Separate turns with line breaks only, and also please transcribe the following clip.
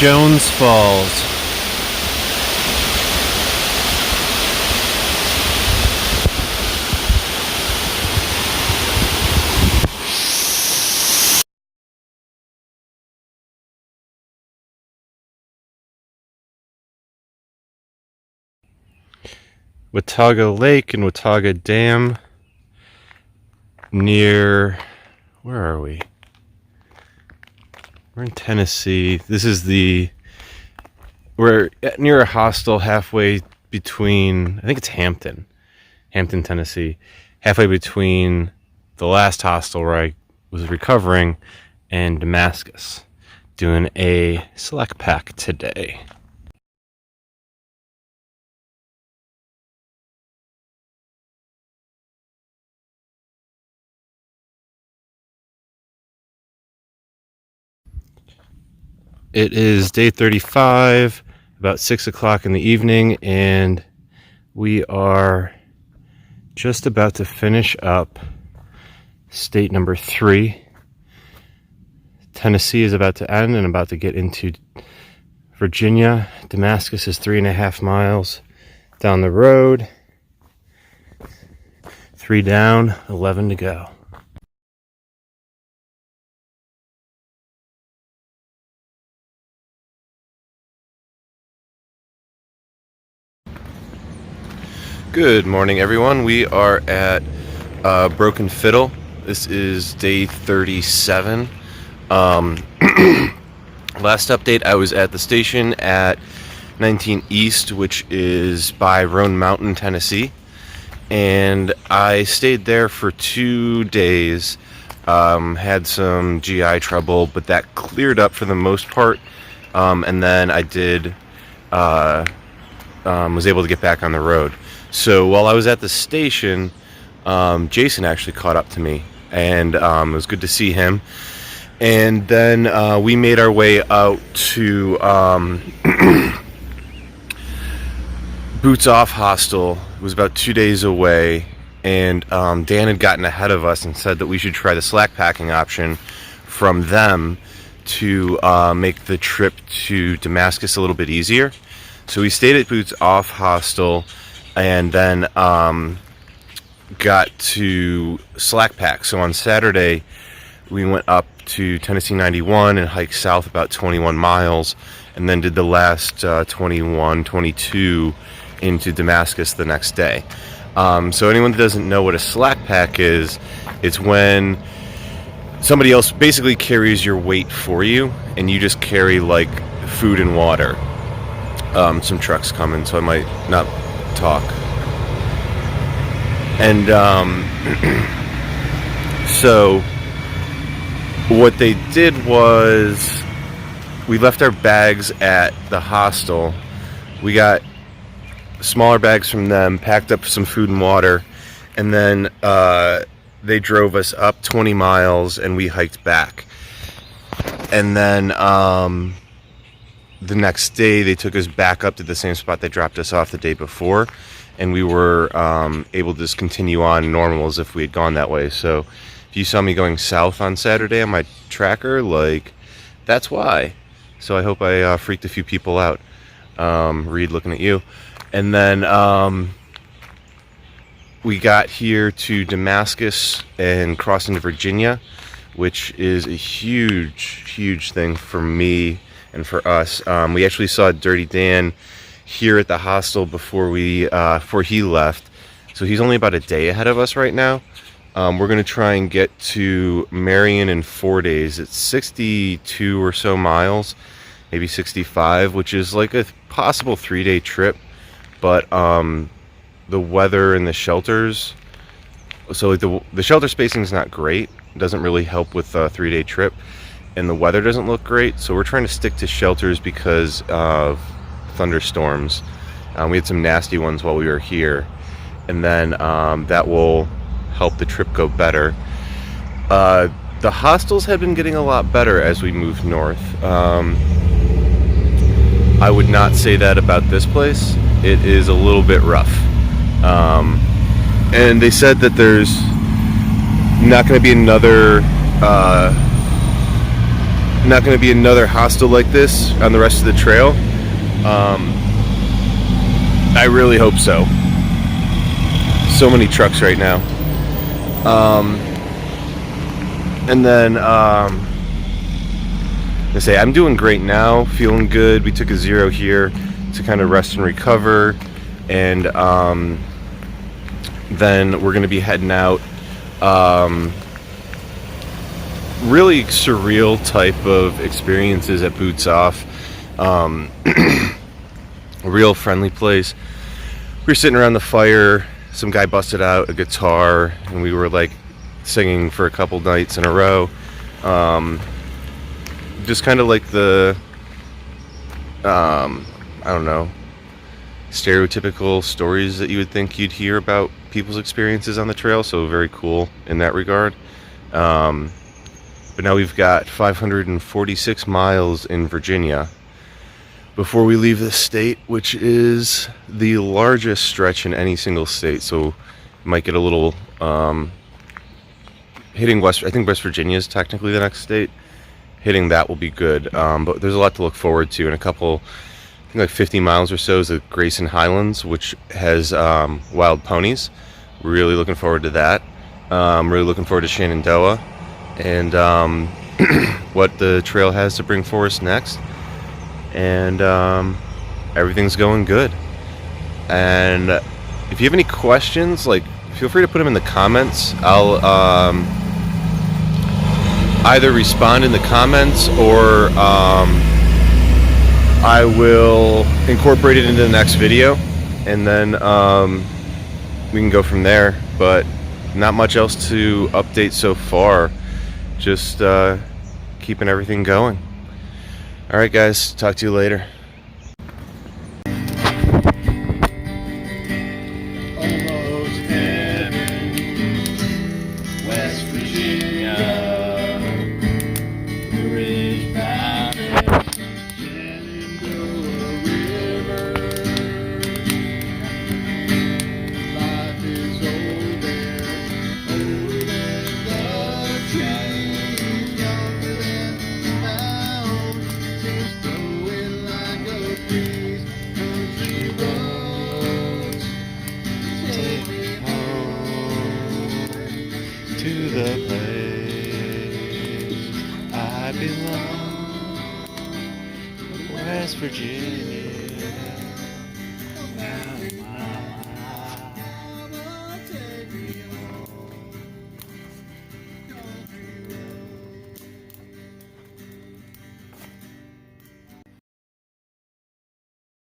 Jones Falls. Watauga Lake and Watauga Dam near, where are we? We're in Tennessee. We're near a hostel halfway between, I think it's Hampton, Tennessee, halfway between the last hostel where I was recovering and Damascus, doing a select pack today. It is day 35, about 6 o'clock in the evening, and we are just about to finish up state number 3. Tennessee is about to end and about to get into Virginia. Damascus is 3.5 miles down the road. 3 down, 11 to go. Good morning, everyone. We are at Broken Fiddle. This is day 37. Last update, I was at the station at 19 East, which is by Roan Mountain, Tennessee. And I stayed there for 2 days. Had some GI trouble, but that cleared up for the most part. And then I was able to get back on the road. So while I was at the station, Jason actually caught up to me, and it was good to see him. And then we made our way out to Boots Off Hostel. It was about 2 days away, and Dan had gotten ahead of us and said that we should try the slack packing option from them to make the trip to Damascus a little bit easier. So we stayed at Boots Off Hostel, and then got to slack pack. So on Saturday, we went up to Tennessee 91 and hiked south about 21 miles, and then did the last 22 into Damascus the next day. So anyone that doesn't know what a slack pack is, it's when somebody else basically carries your weight for you, and you just carry like food and water. Some trucks coming, so I might not talk. And so what they did was we left our bags at the hostel. We got smaller bags from them, packed up some food and water, and then they drove us up 20 miles and we hiked back. And then the next day they took us back up to the same spot they dropped us off the day before, and we were able to just continue on normal as if we had gone that way. So if you saw me going south on Saturday on my tracker, like, that's why. So I hope I freaked a few people out. Reed, looking at you. And then we got here to Damascus and crossed into Virginia, which is a huge thing for me and for us. We actually saw Dirty Dan here at the hostel before he left. So he's only about a day ahead of us right now. We're going to try and get to Marion in 4 days. It's 62 or so miles, maybe 65, which is like a possible 3-day trip. But the weather and the shelters, so like the shelter spacing is not great. It doesn't really help with a 3-day trip. And the weather doesn't look great, so we're trying to stick to shelters because of thunderstorms. We had some nasty ones while we were here, and then that will help the trip go better. The hostels have been getting a lot better as we move north. I would not say that about this place. It is a little bit rough. And they said that there's not going to be not going to be another hostel like this on the rest of the trail. I really hope so. So many trucks right now. And then I say I'm doing great now, feeling good. We took a 0 here to kind of rest and recover, and then we're going to be heading out. Really surreal type of experiences at Boots Off. A real friendly place. We were sitting around the fire. Some guy busted out a guitar, and we were like singing for a couple nights in a row. Just kind of like the I don't know, stereotypical stories that you would think you'd hear about people's experiences on the trail. So very cool in that regard. But now we've got 546 miles in Virginia before we leave this state, which is the largest stretch in any single state. So might get a little hitting West. I think West Virginia is technically the next state. Hitting that will be good. But there's a lot to look forward to. In a couple, I think like 50 miles or so is the Grayson Highlands, which has wild ponies. Really looking forward to that. Really looking forward to Shenandoah and what the trail has to bring for us next. And everything's going good. And if you have any questions, like, feel free to put them in the comments. I'll either respond in the comments or I will incorporate it into the next video, and then we can go from there. But not much else to update so far. Just keeping everything going. All right, guys. Talk to you later.
Almost heaven, West Virginia, the Ridge Valley, Shenandoah River. Life is old there, older than the chain, younger than the mound, just flowing like a breeze. Country roads take me home to the place I belong, West Virginia.